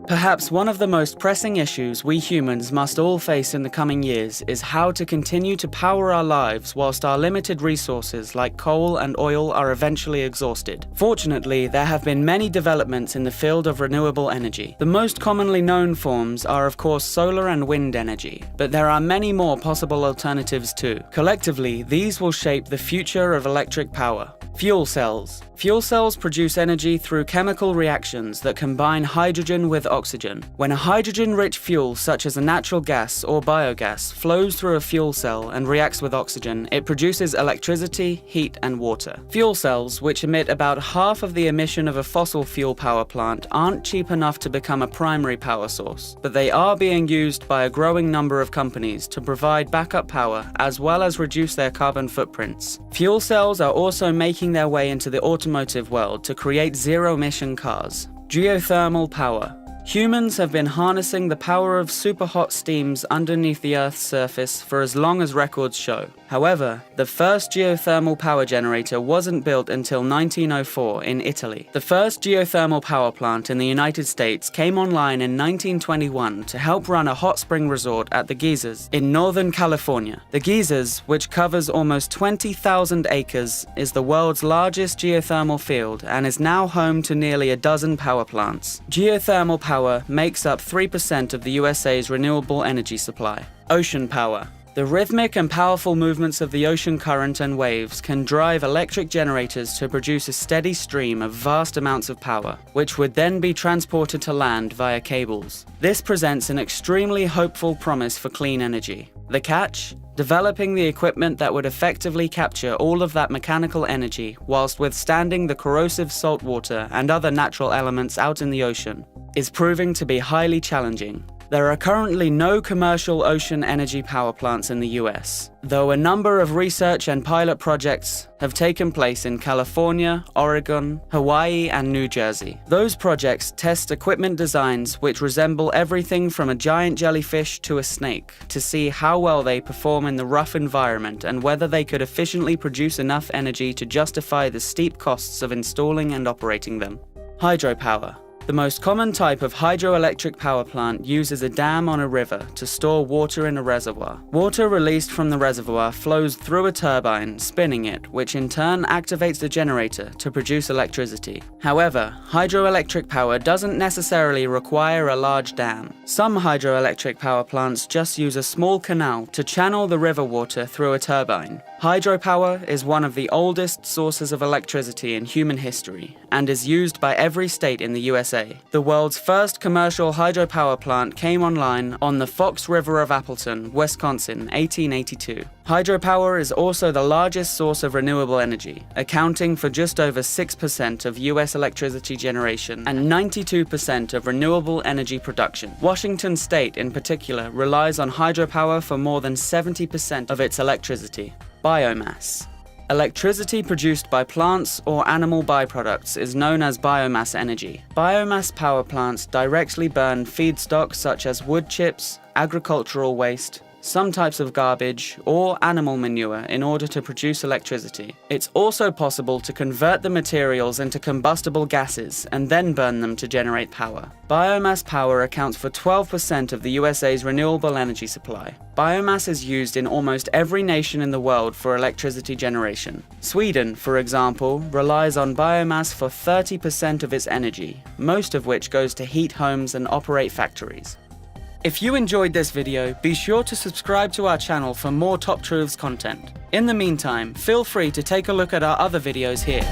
Perhaps one of the most pressing issues we humans must all face in the coming years is how to continue to power our lives whilst our limited resources like coal and oil are eventually exhausted. Fortunately, there have been many developments in the field of renewable energy. The most commonly known forms are of course solar and wind energy, but there are many more possible alternatives too. Collectively, these will shape the future of electric power. Fuel cells. Fuel cells produce energy through chemical reactions that combine hydrogen with oxygen. When a hydrogen-rich fuel such as a natural gas or biogas flows through a fuel cell and reacts with oxygen, it produces electricity, heat and water. Fuel cells, which emit about half of the emission of a fossil fuel power plant, aren't cheap enough to become a primary power source, but they are being used by a growing number of companies to provide backup power as well as reduce their carbon footprints. Fuel cells are also making their way into the automotive world to create zero-emission cars. Geothermal power. Humans have been harnessing the power of superhot steams underneath the Earth's surface for as long as records show. However, the first geothermal power generator wasn't built until 1904 in Italy. The first geothermal power plant in the United States came online in 1921 to help run a hot spring resort at the Geysers in Northern California. The Geysers, which covers almost 20,000 acres, is the world's largest geothermal field and is now home to nearly a dozen power plants. Geothermal power makes up 3% of the USA's renewable energy supply. Ocean power. The rhythmic and powerful movements of the ocean current and waves can drive electric generators to produce a steady stream of vast amounts of power, which would then be transported to land via cables. This presents an extremely hopeful promise for clean energy. The catch? Developing the equipment that would effectively capture all of that mechanical energy whilst withstanding the corrosive salt water and other natural elements out in the ocean is proving to be highly challenging. There are currently no commercial ocean energy power plants in the US, though a number of research and pilot projects have taken place in California, Oregon, Hawaii, and New Jersey. Those projects test equipment designs which resemble everything from a giant jellyfish to a snake to see how well they perform in the rough environment and whether they could efficiently produce enough energy to justify the steep costs of installing and operating them. Hydropower. The most common type of hydroelectric power plant uses a dam on a river to store water in a reservoir. Water released from the reservoir flows through a turbine, spinning it, which in turn activates the generator to produce electricity. However, hydroelectric power doesn't necessarily require a large dam. Some hydroelectric power plants just use a small canal to channel the river water through a turbine. Hydropower is one of the oldest sources of electricity in human history and is used by every state in the USA. The world's first commercial hydropower plant came online on the Fox River of Appleton, Wisconsin, 1882. Hydropower is also the largest source of renewable energy, accounting for just over 6% of US electricity generation and 92% of renewable energy production. Washington State, in particular, relies on hydropower for more than 70% of its electricity. Biomass. Electricity produced by plants or animal byproducts is known as biomass energy. Biomass power plants directly burn feedstock such as wood chips, agricultural waste, some types of garbage, or animal manure in order to produce electricity. It's also possible to convert the materials into combustible gases and then burn them to generate power. Biomass power accounts for 12% of the USA's renewable energy supply. Biomass is used in almost every nation in the world for electricity generation. Sweden, for example, relies on biomass for 30% of its energy, most of which goes to heat homes and operate factories. If you enjoyed this video, be sure to subscribe to our channel for more Top Truths content. In the meantime, feel free to take a look at our other videos here.